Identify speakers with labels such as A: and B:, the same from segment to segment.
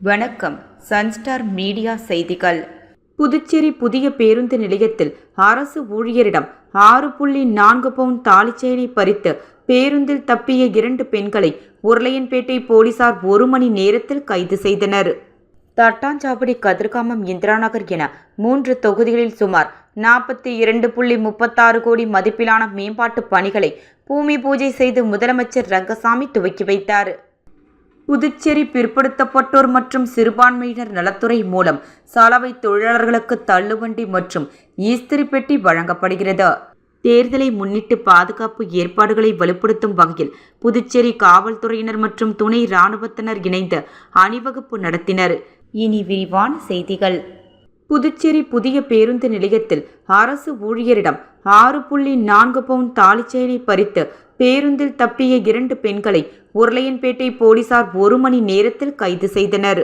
A: வணக்கம். Sunstar media செய்திகள். புதுச்சேரி புதிய பேருந்து நிலையத்தில் அரசு ஊழியரிடம் 6.4 பவுன் தாலிச்செயினை பறித்து பேருந்தில் தப்பிய 2 பெண்களை உருளையன்பேட்டை போலீசார் 1 மணி நேரத்தில் கைது செய்தனர். தட்டாஞ்சாவடி, கதிர்காமம், இந்திராநகர் என 3 தொகுதிகளில் சுமார் 42.36 கோடி மதிப்பிலான மேம்பாட்டு பணிகளை பூமி பூஜை செய்து முதலமைச்சர் ரங்கசாமி துவக்கி வைத்தார். புதுச்சேரி பிற்படுத்தப்பட்டோர் மற்றும் சிறுபான்மையினர் நலத்துறை மூலம் சலவை தொழிலாளர்களுக்கு தள்ளுவண்டி மற்றும் ஈஸ்திரி பெட்டி வழங்கப்படுகிறது. தேர்தலை முன்னிட்டு பாதுகாப்பு ஏற்பாடுகளை வலுப்படுத்தும் வகையில் புதுச்சேரி காவல்துறையினர் மற்றும் துணை இராணுவத்தினர் இணைந்து அணிவகுப்பு நடத்தினர். இனி விரிவான செய்திகள். புதுச்சேரி புதிய பேருந்து நிலையத்தில் அரசு ஊழியரிடம் 6.4 பவுன் தாலிச்செயினை பறித்து பேருந்தில் தப்பிய 2 பெண்களை உருளையன்பேட்டை போலீசார் 1 மணி நேரத்தில் கைது செய்தனர்.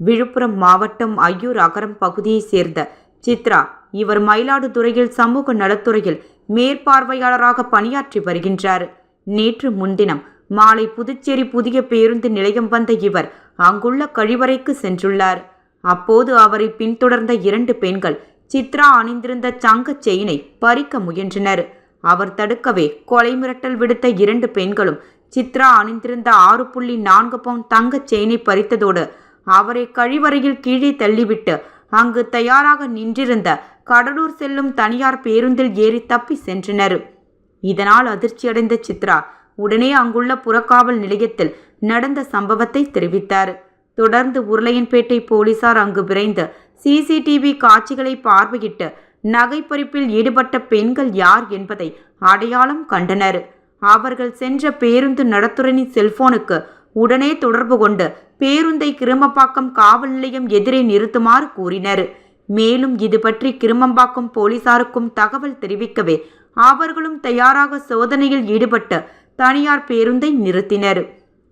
A: விழுப்புரம் மாவட்டம் ஐயூர் அகரம் பகுதியைச் சேர்ந்த சித்ரா. இவர் மயிலாடுதுறையில் சமூக நலத்துறையில் மேற்பார்வையாளராக பணியாற்றி வருகின்றார். நேற்று முன்தினம் மாலை புதுச்சேரி புதிய பேருந்து நிலையம் வந்த இவர் அங்குள்ள கழிவறைக்கு சென்றுள்ளார். அப்போது அவரை பின்தொடர்ந்த 2 பெண்கள் சித்ரா அணிந்திருந்த சங்க செயினை பறிக்க முயன்றனர். அவர் தடுக்கவே கொலை மிரட்டல் விடுத்த 2 பெண்களும் சித்ரா அணிந்திருந்த 6.4 பவுன் தங்க செயினை பறித்ததோடு அவரை கழிவறையில் கீழே தள்ளிவிட்டு அங்கு தயாராக நின்றிருந்த கடலூர் செல்லும் தனியார் பேருந்தில் ஏறி தப்பி சென்றனர். இதனால் அதிர்ச்சியடைந்த சித்ரா உடனே அங்குள்ள புறக்காவல் நிலையத்தில் நடந்த சம்பவத்தை தெரிவித்தார். தொடர்ந்து உருளையன்பேட்டை போலீசார் அங்கு விரைந்து சிசிடிவி காட்சிகளை பார்வையிட்டு நகைப்பறிப்பில் ஈடுபட்ட பெண்கள் யார் என்பதை அடையாளம் கண்டனர். அவர்கள் சென்ற பேருந்து நடத்துனரின் செல்போனுக்கு உடனே தொடர்பு கொண்டு பேருந்தை கிருமம்பாக்கம் காவல் நிலையம் எதிரே நிறுத்துமாறு கூறினர். மேலும் இது பற்றி கிருமம்பாக்கம் போலீசாருக்கும் தகவல் தெரிவிக்கவே அவர்களும் தயாராக சோதனையில் ஈடுபட்டு தனியார் பேருந்தை நிறுத்தினர்.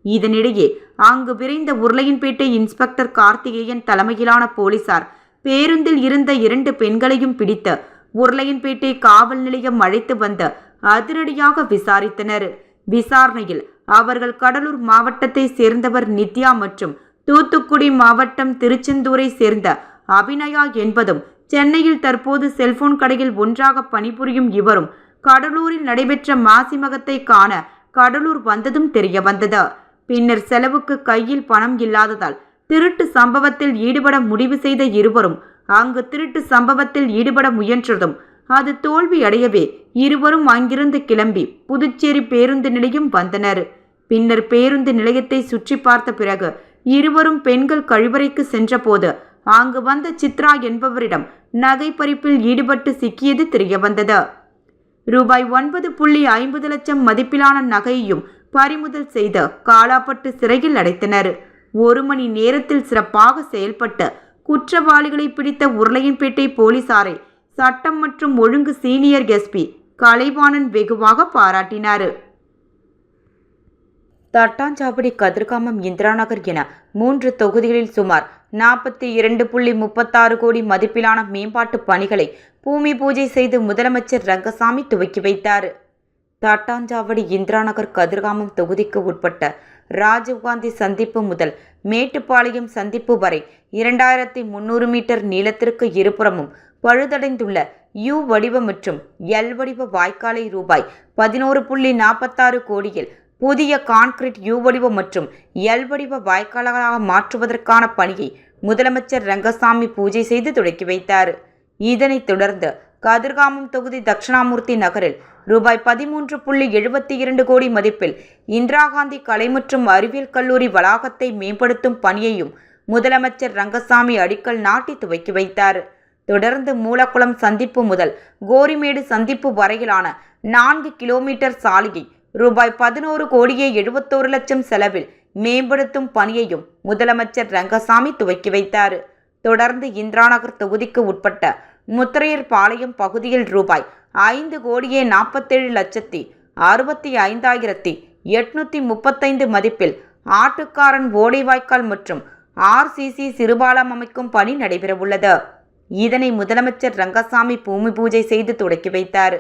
A: இதனிடையே அங்கு விரைந்த உருளையன்பேட்டை இன்ஸ்பெக்டர் கார்த்திகேயன் தலைமையிலான போலீசார் பேருந்தில் இருந்த 2 பெண்களையும் பிடித்து உருளையன்பேட்டை காவல் நிலையம் அழைத்து வந்து அதிரடியாக விசாரித்தனர். விசாரணையில் அவர்கள் கடலூர் மாவட்டத்தை சேர்ந்தவர் நித்யா மற்றும் தூத்துக்குடி மாவட்டம் திருச்செந்தூரை சேர்ந்த அபிநயா என்பதும், சென்னையில் தற்போது செல்போன் கடையில் ஒன்றாக பணிபுரியும் இவரும் கடலூரில் நடைபெற்ற மாசிமகத்தை காண கடலூர் வந்ததும் தெரிய வந்தது. பின்னர் செலவுக்கு கையில் பணம் இல்லாததால் திருட்டு சம்பவத்தில் ஈடுபட முடிவு செய்த இருவரும் அங்கு திருட்டு சம்பவத்தில் ஈடுபட முயன்றதும் அது தோல்வி அடையவே இருவரும் அங்கிருந்து கிளம்பி புதுச்சேரி பேருந்து நிலையம் வந்தனர். பின்னர் பேருந்து நிலையத்தை சுற்றி பார்த்த பிறகு இருவரும் பெண்கள் கழிவறைக்கு சென்றபோது அங்கு வந்த சித்ரா என்பவரிடம் நகை பறிப்பில் ஈடுபட்டு சிக்கியது தெரியவந்தது. ரூபாய் 9.50 லட்சம் மதிப்பிலான நகையையும் பறிமுதல் செய்து காலாப்பட்டு சிறையில் அடைத்தனர். 1 மணி நேரத்தில் சிறப்பாக செயல்பட்டு குற்றவாளிகளை பிடித்த உருளையன்பேட்டை போலீசாரை சட்டம் மற்றும் ஒழுங்கு சீனியர் எஸ்பி கலைவாணன் வெகுவாக பாராட்டினார். தட்டாஞ்சாவடி, கதிர்காமம், இந்திராநகர் என 3 தொகுதிகளில் சுமார் 42.36 கோடி மதிப்பிலான மேம்பாட்டு பணிகளை பூமி பூஜை செய்து முதலமைச்சர் ரங்கசாமி துவக்கி வைத்தார். தட்டாஞ்சாவடி, இந்திராநகர், கதிர்காமம் தொகுதிக்கு உட்பட்ட ராஜீவ்காந்தி சந்திப்பு முதல் மேட்டுப்பாளையம் சந்திப்பு வரை 2300 மீட்டர் நீளத்திற்கு இருபுறமும் பழுதடைந்துள்ள யூ வடிவ மற்றும் எல் வடிவ வாய்க்காலை ரூபாய் 11.46 கோடியில் புதிய கான்கிரீட் யூ வடிவ மற்றும் எல் வடிவ வாய்க்காலாக மாற்றுவதற்கான பணியை முதலமைச்சர் ரங்கசாமி பூஜை செய்து தொடக்கி வைத்தார். இதனைத் தொடர்ந்து கதிர்காமம் தொகுதி தட்சிணாமூர்த்தி நகரில் ரூபாய் 13.72 கோடி மதிப்பில் இந்திரா காந்தி கலை மற்றும் அறிவியல் கல்லூரி வளாகத்தை மேம்படுத்தும் பணியையும் முதலமைச்சர் ரங்கசாமி அடிக்கல் நாட்டி துவக்கி வைத்தார். தொடர்ந்து மூலக்குளம் சந்திப்பு முதல் கோரிமேடு சந்திப்பு வரையிலான 4 கிலோமீட்டர் சாலையை ரூபாய் 11.71 லட்சம் செலவில் மேம்படுத்தும் பணியையும் முதலமைச்சர் ரங்கசாமி துவக்கி வைத்தார். தொடர்ந்து இந்திராநகர் தொகுதிக்கு உட்பட்ட முத்திரையர் பாளையம் பகுதியில் ரூபாய் 5,47,65,835 மதிப்பில் ஆட்டுக்காரன் ஓடைவாய்க்கால் மற்றும் RCC சிறுபாலம் அமைக்கும் பணி நடைபெறவுள்ளது. இதனை முதலமைச்சர் ரங்கசாமி பூமி பூஜை செய்து தொடக்கி வைத்தார்.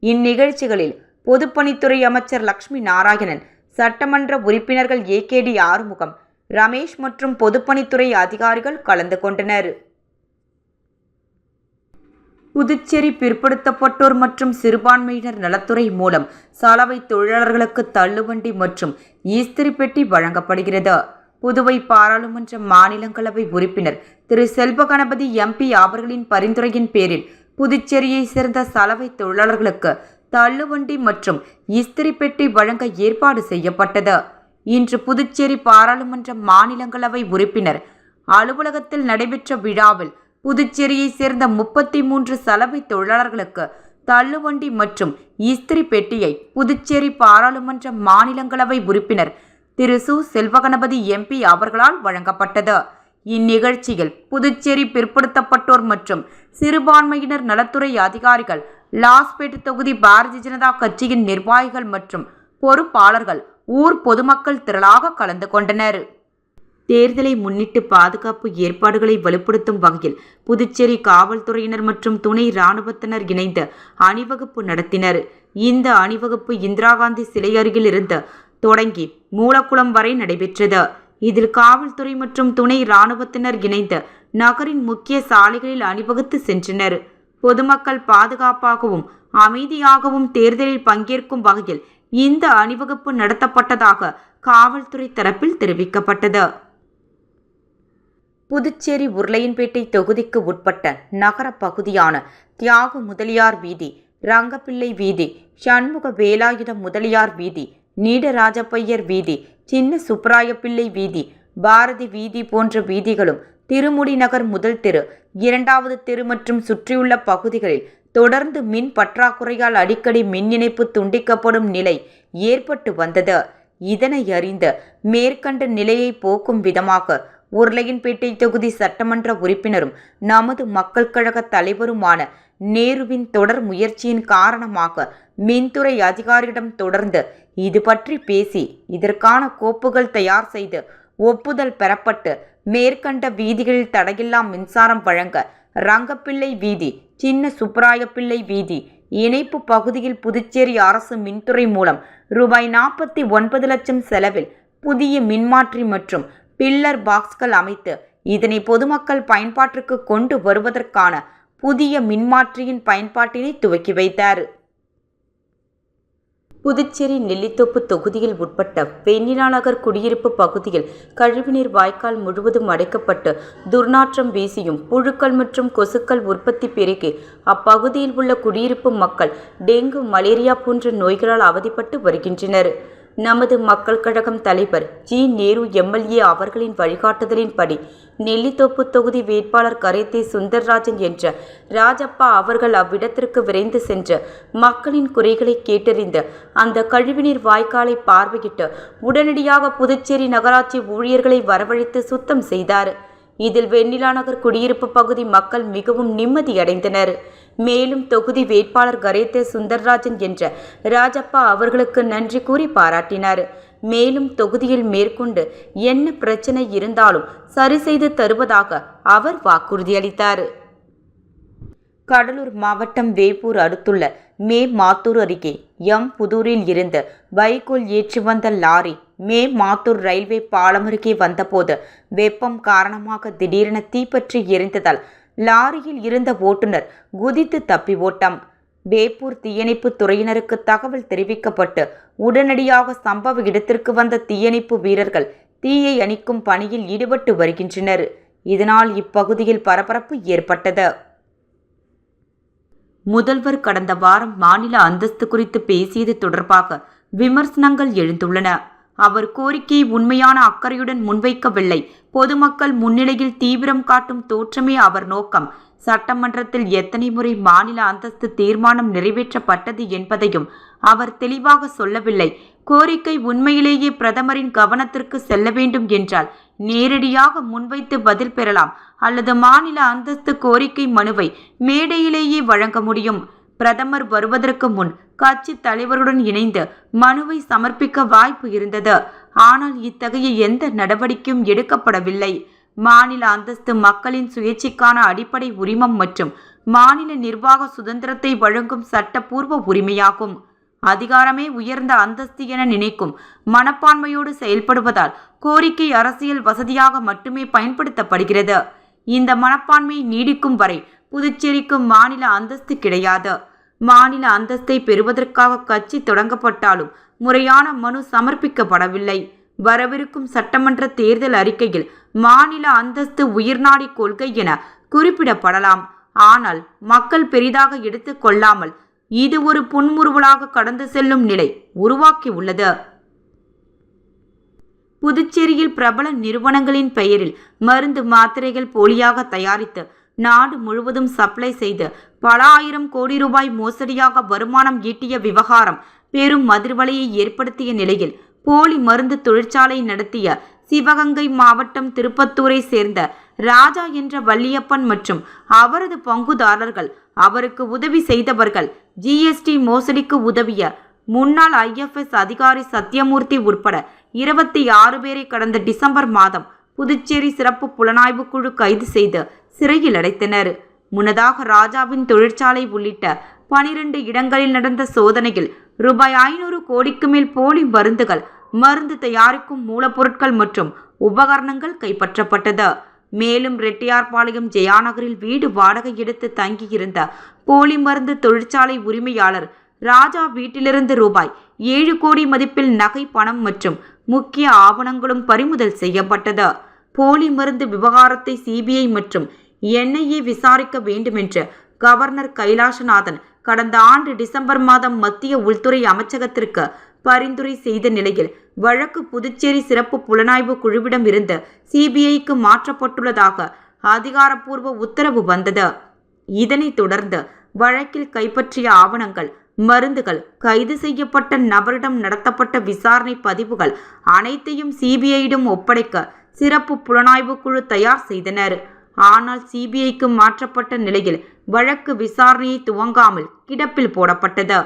A: இந்நிகழ்ச்சிகளில் பொதுப்பணித்துறை அமைச்சர் லட்சுமி நாராயணன், சட்டமன்ற உறுப்பினர்கள் AKD ஆறுமுகம், ரமேஷ் மற்றும் பொதுப்பணித்துறை அதிகாரிகள் கலந்து கொண்டனர். புதுச்சேரி பிற்படுத்தப்பட்டோர் மற்றும் சிறுபான்மையினர் நலத்துறை மூலம் சலவை தொழிலாளர்களுக்கு தள்ளுவண்டி மற்றும் ஈஸ்திரி பெட்டி வழங்கப்படுகிறது. புதுவை பாராளுமன்ற மாநிலங்களவை உறுப்பினர் திரு செல்வகணபதி எம்பி அவர்களின் பரிந்துரையின் பேரில் புதுச்சேரியை சேர்ந்த சலவை தொழிலாளர்களுக்கு தள்ளுவண்டி மற்றும் இஸ்திரி பெட்டி வழங்க ஏற்பாடு செய்யப்பட்டது. இன்று புதுச்சேரி பாராளுமன்ற மாநிலங்களவை உறுப்பினர் அலுவலகத்தில் நடைபெற்ற விழாவில் புதுச்சேரியை சேர்ந்த 33 சலவை தொழிலாளர்களுக்கு தள்ளுவண்டி மற்றும் இஸ்திரி பெட்டியை புதுச்சேரி பாராளுமன்ற மாநிலங்களவை உறுப்பினர் திரு சு செல்வகணபதி எம்பி அவர்களால் வழங்கப்பட்டது. இந்நிகழ்ச்சியில் புதுச்சேரி பிற்படுத்தப்பட்டோர் மற்றும் சிறுபான்மையினர் நலத்துறை அதிகாரிகள், லாஸ்பேட் தொகுதி பாரதிய ஜனதா கட்சியின் நிர்வாகிகள் மற்றும் பொறுப்பாளர்கள், ஊர் பொதுமக்கள் திரளாக கலந்து கொண்டனர். தேர்தலை முன்னிட்டு பாதுகாப்பு ஏற்பாடுகளை வலுப்படுத்தும் வகையில் புதுச்சேரி காவல்துறையினர் மற்றும் துணை இராணுவத்தினர் இணைந்து அணிவகுப்பு நடத்தினர். இந்த அணிவகுப்பு இந்திரா காந்தி சிலை அருகில் இருந்து தொடங்கி மூலக்குளம் வரை நடைபெற்றது. இதில் காவல்துறை மற்றும் துணை இராணுவத்தினர் இணைந்து நகரின் முக்கிய சாலைகளில் அணிவகுத்து சென்றனர். பொதுமக்கள் பாதுகாப்பாகவும் அமைதியாகவும் தேர்தலில் பங்கேற்கும் வகையில் இந்த அணிவகுப்பு நடத்தப்பட்டதாக காவல்துறை தரப்பில் தெரிவிக்கப்பட்டது. புதுச்சேரி உருளையன்பேட்டை தொகுதிக்கு உட்பட்ட நகர பகுதியான தியாக முதலியார் வீதி, ரங்கப்பிள்ளை வீதி, சண்முக வேலாயுத முதலியார் வீதி, நீடராஜப்பையர் வீதி, சின்ன சுப்பராயப்பிள்ளை வீதி, பாரதி வீதி போன்ற வீதிகளும், திருமுடி நகர் முதல் தெரு, 2வது தெரு மற்றும் சுற்றியுள்ள பகுதிகளில் தொடர்ந்து மின் பற்றாக்குறையால் அடிக்கடி மின் இணைப்பு துண்டிக்கப்படும் நிலை ஏற்பட்டு வந்தது. இதனை அறிந்து மேற்கண்ட நிலையை போக்கும் விதமாக உருளையன்பேட்டை தொகுதி சட்டமன்ற உறுப்பினரும் நமது மக்கள் கழக தலைவருமான நேருவின் தொடர் முயற்சியின் காரணமாக மின்துறை அதிகாரியிடம் தொடர்ந்து இது பற்றி பேசி இதற்கான கோப்புகள் தயார் செய்து ஒப்புதல் பெறப்பட்டு மேற்கண்ட வீதிகளில் தடையில்லா மின்சாரம் வழங்க ரங்கப்பிள்ளை வீதி, சின்ன சுப்பராயப்பிள்ளை வீதி இணைப்பு பகுதியில் புதுச்சேரி அரசு மின்துறை மூலம் ரூபாய் 49 லட்சம் செலவில் புதிய மின்மாற்றி மற்றும் பில்லர் பாக்ஸ்கள் அமைத்து இதனை பொதுமக்கள் பயன்பாட்டிற்கு கொண்டு வருவதற்கான புதிய மின்மாற்றியின் பயன்பாட்டினை துவக்கி வைத்தார். புதுச்சேரி நெல்லித்தோப்பு தொகுதியில் உட்பட்ட வெண்ணிலா நகர் குடியிருப்பு பகுதியில் கழிவுநீர் வாய்க்கால் முழுவதும் அடைக்கப்பட்டு துர்நாற்றம் வீசியும் புழுக்கள் மற்றும் கொசுக்கள் உற்பத்தி பெருகி அப்பகுதியில் உள்ள குடியிருப்பு மக்கள் டெங்கு, மலேரியா போன்ற நோய்களால் அவதிப்பட்டு வருகின்றனர். நமது மக்கள் கழகம் தலைவர் ஜி. நேரு எம்எல்ஏ அவர்களின் வழிகாட்டுதலின்படி நெல்லித்தோப்பு தொகுதி வேட்பாளர் கரேத்தே சுந்தர்ராஜன் என்ற ராஜப்பா அவர்கள் அவ்விடத்திற்கு விரைந்து சென்று மக்களின் குறைகளை கேட்டறிந்து அந்த கழிவுநீர் வாய்க்காலை பார்வையிட்டு உடனடியாக புதுச்சேரி நகராட்சி ஊழியர்களை வரவழைத்து சுத்தம் செய்தார். இதில் வெண்ணிலா நகர் குடியிருப்பு பகுதி மக்கள் மிகவும் நிம்மதியடைந்தனர். மேலும் தொகுதி வேட்பாளர் கரேத்தே சுந்தர்ராஜன் என்ற ராஜப்பா அவர்களுக்கு நன்றி கூறி பாராட்டினார். மேலும் தொகுதியில் மேற்கொண்டு என்ன பிரச்சனை இருந்தாலும் சரி செய்து தருவதாக அவர் வாக்குறுதியளித்தார். கடலூர் மாவட்டம் வேப்பூர் அடுத்துள்ள மாத்தூர் அருகே புதூரில் இருந்து வைக்கோல் ஏற்றி வந்த லாரி மாத்தூர் ரயில்வே பாலம் அருகே வந்தபோது வெப்பம் காரணமாக திடீரென தீப்பற்றி எரிந்ததால் லாரியில் இருந்த ஓட்டுநர் குதித்து தப்பி ஓட்டம். வேப்பூர் தீயணைப்பு துறையினருக்கு தகவல் தெரிவிக்கப்பட்டு உடனடியாக சம்பவ இடத்திற்கு வந்த தீயணைப்பு வீரர்கள் தீயை அணைக்கும் பணியில் ஈடுபட்டு வருகின்றனர். இதனால் இப்பகுதியில் பரபரப்பு ஏற்பட்டது. முதல்வர் கடந்த வாரம் மாநில அந்தஸ்து குறித்து பேசியது தொடர்பாக விமர்சனங்கள் எழுந்துள்ளன. அவர் கோரிக்கையை உண்மையான அக்கறையுடன் முன்வைக்கவில்லை. பொதுமக்கள் முன்னிலையில் தீவிரம் காட்டும் தோற்றமே அவர் நோக்கம். சட்டமன்றத்தில் எத்தனை முறை மாநில அந்தஸ்து தீர்மானம் நிறைவேற்றப்பட்டது என்பதையும் அவர் தெளிவாக சொல்லவில்லை. கோரிக்கை உண்மையிலேயே பிரதமரின் கவனத்திற்கு செல்ல வேண்டும் என்றால் நேரடியாக முன்வைத்து பதில் பெறலாம், அல்லது மாநில அந்தஸ்து கோரிக்கை மனுவை மேடையிலேயே வழங்க முடியும். பிரதமர் வருவதற்கு முன் கட்சி தலைவருடன் இணைந்து மனுவை சமர்ப்பிக்க வாய்ப்பு இருந்தது. ஆனால் இத்தகைய எந்த நடவடிக்கையும் எடுக்கப்படவில்லை. மாநில அந்தஸ்து மக்களின் சுயேட்சைக்கான அடிப்படை உரிமம் மற்றும் மாநில நிர்வாக சுதந்திரத்தை வழங்கும் சட்டப்பூர்வ உரிமையாகும். அதிகாரமே உயர்ந்த அந்தஸ்து என நினைக்கும் மனப்பான்மையோடு செயல்படுவதால் கோரிக்கை அரசியல் வசதியாக மட்டுமே பயன்படுத்தப்படுகிறது. இந்த மனப்பான்மை நீடிக்கும் வரை புதுச்சேரிக்கு மாநில அந்தஸ்து கிடையாது. மாநில அந்தஸ்தை பெறுவதற்காக கட்சி தொடங்கப்பட்டாலும் முறையான மனு சமர்ப்பிக்கப்படவில்லை. வரவிருக்கும் சட்டமன்ற தேர்தல் அறிக்கையில் மாநில அந்தஸ்து உயிர்நாடி கொள்கை என குறிப்பிடப்படலாம். ஆனால் மக்கள் பெரிதாக எடுத்துக் கொள்ளாமல் இது ஒரு புன்முறுவலாக கடந்து செல்லும் நிலை உருவாக்கியுள்ளது. புதுச்சேரியில் பிரபல நிறுவனங்களின் பெயரில் மருந்து மாத்திரைகள் போலியாக தயாரித்து நாடு முழுவதும் சப்ளை செய்து பல ஆயிரம் கோடி ரூபாய் மோசடியாக வருமானம் ஈட்டிய விவகாரம் பெரும் அதிர்வலையை ஏற்படுத்திய நிலையில் போலி மருந்து தொழிற்சாலை நடத்திய சிவகங்கை மாவட்டம் திருப்பத்தூரை சேர்ந்த ராஜா என்ற வள்ளியப்பன் மற்றும் அவரது பங்குதாரர்கள், அவருக்கு உதவி செய்தவர்கள், ஜிஎஸ்டி மோசடிக்கு உதவிய முன்னாள் IFS அதிகாரி சத்யமூர்த்தி உட்பட 26 பேரை கடந்த டிசம்பர் மாதம் புதுச்சேரி சிறப்பு புலனாய்வு குழு கைது செய்து சிறையில் அடைத்தனர். முன்னதாக ராஜாவின் தொழிற்சாலை உள்ளிட்ட 12 இடங்களில் நடந்த சோதனையில் ரூபாய் 500 கோடிக்கு மேல் போலி மருந்துகள், மருந்து தயாரிக்கும் மூலப்பொருட்கள் மற்றும் உபகரணங்கள் கைப்பற்றப்பட்டது. மேலும் ரெட்டியார்பாளையம் ஜெயாநகரில் வீடு வாடகை எடுத்து தங்கியிருந்த போலி மருந்து தொழிற்சாலை உரிமையாளர் ராஜா வீட்டிலிருந்து ரூபாய் 7 கோடி மதிப்பில் நகை, பணம் மற்றும் முக்கிய ஆவணங்களும் பறிமுதல் செய்யப்பட்டது. போலி மருந்து விவகாரத்தை CBI மற்றும் NIA விசாரிக்க வேண்டுமென்று கவர்னர் கைலாசநாதன் கடந்த ஆண்டு டிசம்பர் மாதம் மத்திய உள்துறை அமைச்சகத்திற்கு பரிந்துரை செய்த நிலையில் வழக்கு புதுச்சேரி சிறப்பு புலனாய்வு குழுவிடம் இருந்து CBIக்கு மாற்றப்பட்டுள்ளதாக அதிகாரப்பூர்வ உத்தரவு வந்தது. இதனைத் தொடர்ந்து வழக்கில் கைப்பற்றிய ஆவணங்கள், மருந்துகள், கைது செய்யப்பட்ட நபரிடம் நடத்தப்பட்ட விசாரணை பதிவுகள் அனைத்தையும் CBIயிடம் ஒப்படைக்க சிறப்பு புலனாய்வு குழு தயார் செய்தனர். ஆனால் CBIக்கு மாற்றப்பட்ட நிலையில் வழக்கு விசாரணையை துவங்காமல் கிடப்பில் போடப்பட்டது.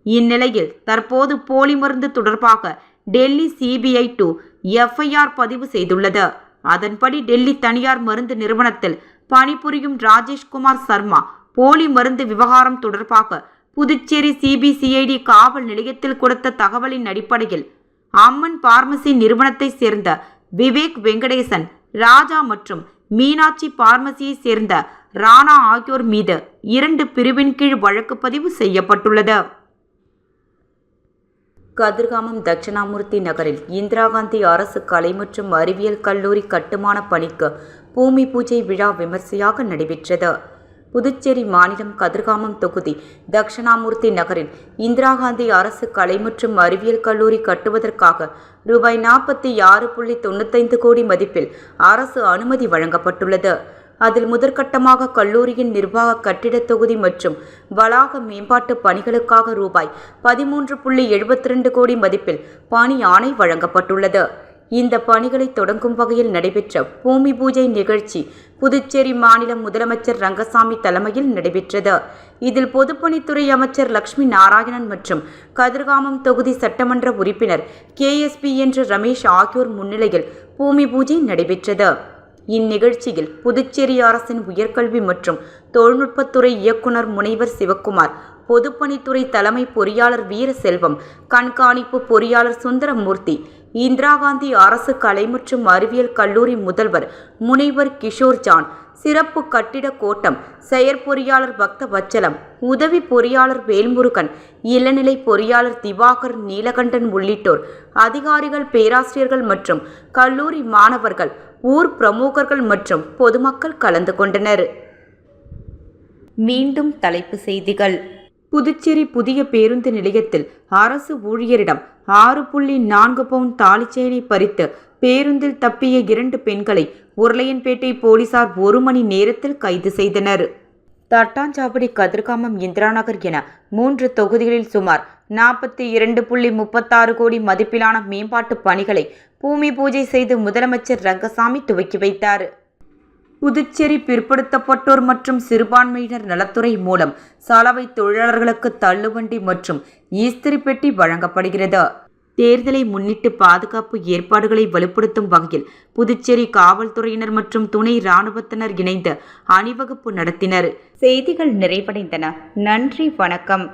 A: இந்நிலையில் தற்போது போலி மருந்து தொடர்பாக டெல்லி CBI 2 FIR பதிவு செய்துள்ளது. அதன்படி டெல்லி தனியார் மருந்து நிறுவனத்தில் பணிபுரியும் ராஜேஷ்குமார் சர்மா போலி மருந்து விவகாரம் தொடர்பாக புதுச்சேரி CBCID காவல் நிலையத்தில் கொடுத்த தகவலின் அடிப்படையில் அம்மன் பார்மசி நிறுவனத்தை சேர்ந்த விவேக் வெங்கடேசன், ராஜா மற்றும் மீனாட்சி பார்மசியை சேர்ந்த ராணா ஆகியோர் மீது 2 பிரிவின் கீழ் வழக்கு பதிவு செய்யப்பட்டுள்ளது. கதிர்காமம் தட்சிணாமூர்த்தி நகரில் இந்திரா காந்தி அரசு கலை மற்றும் அறிவியல் கல்லூரி கட்டுமான பணிக்கு பூமி பூஜை விழா விமர்சையாக நடைபெற்றது. புதுச்சேரி மாநிலம் கதிர்காமம் தொகுதி தட்சிணாமூர்த்தி நகரில் இந்திரா காந்தி அரசு கலை மற்றும் அறிவியல் கல்லூரி கட்டுவதற்காக ரூபாய் 46.95 கோடி மதிப்பில் அரசு அனுமதி வழங்கப்பட்டுள்ளது. அதில் முதற்கட்டமாக கல்லூரியின் நிர்வாக கட்டிட தொகுதி மற்றும் வளாக மேம்பாட்டு பணிகளுக்காக ரூபாய் 13.72 கோடி மதிப்பில் பணி ஆணை வழங்கப்பட்டுள்ளது. இந்த பணிகளை தொடங்கும் வகையில் நடைபெற்ற பூமி பூஜை நிகழ்ச்சி புதுச்சேரி மாநில முதலமைச்சர் ரங்கசாமி தலைமையில் நடைபெற்றது. இதில் பொதுப்பணித்துறை அமைச்சர் லட்சுமி நாராயணன் மற்றும் கதிர்காமம் தொகுதி சட்டமன்ற உறுப்பினர் KSP என்ற ரமேஷ் ஆகியோர் முன்னிலையில் பூமி பூஜை நடைபெற்றது. இந்நிகழ்ச்சியில் புதுச்சேரி அரசின் உயர்கல்வி மற்றும் தொழில்நுட்பத்துறை இயக்குனர் முனைவர் சிவக்குமார், பொதுப்பணித்துறை தலைமை பொறியாளர் வீரசெல்வம், கண்காணிப்பு பொறியாளர் சுந்தரமூர்த்தி, இந்திரா காந்தி அரசு கலை மற்றும் அறிவியல் கல்லூரி முதல்வர் முனைவர் கிஷோர் ஜான், சிறப்பு கட்டிட கோட்டம் செயற்பொறியாளர் பக்தவச்சலம், உதவி பொறியாளர் வேல்முருகன், இளநிலை பொறியாளர் திவாகர் நீலகண்டன் உள்ளிட்டோர் அதிகாரிகள், பேராசிரியர்கள் மற்றும் கல்லூரி மாணவர்கள், ஊர் பிரமுகர்கள் மற்றும் பொதுமக்கள் கலந்து கொண்டனர். மீண்டும் தலைப்பு செய்திகள். புதுச்சேரி புதிய பேருந்து நிலையத்தில் அரசு ஊழியரிடம் 6.4 பவுன் தாலிச்செயினை பறித்து பேருந்தில் தப்பிய 2 பெண்களை உருளையன்பேட்டை போலீசார் 1 மணி நேரத்தில் கைது செய்தனர். தட்டாஞ்சாவடி, கதிர்காமம், இந்திரா நகர் என 3 தொகுதிகளில் சுமார் 42.36 கோடி மதிப்பிலான மேம்பாட்டு பணிகளை பூமி பூஜை செய்து முதலமைச்சர் ரங்கசாமி துவக்கி வைத்தார். புதுச்சேரி பிற்படுத்தப்பட்டோர் மற்றும் சிறுபான்மையினர் நலத்துறை மூலம் சலவை தொழிலாளர்களுக்கு தள்ளுவண்டி மற்றும் ஈஸ்திரி பெட்டி வழங்கப்படுகிறது. தேர்தலை முன்னிட்டு பாதுகாப்பு ஏற்பாடுகளை வலுப்படுத்தும் வகையில் புதுச்சேரி காவல்துறையினர் மற்றும் துணை இராணுவத்தினர் இணைந்து அணிவகுப்பு நடத்தினர். செய்திகள் நிறைவடைந்தன. நன்றி, வணக்கம்.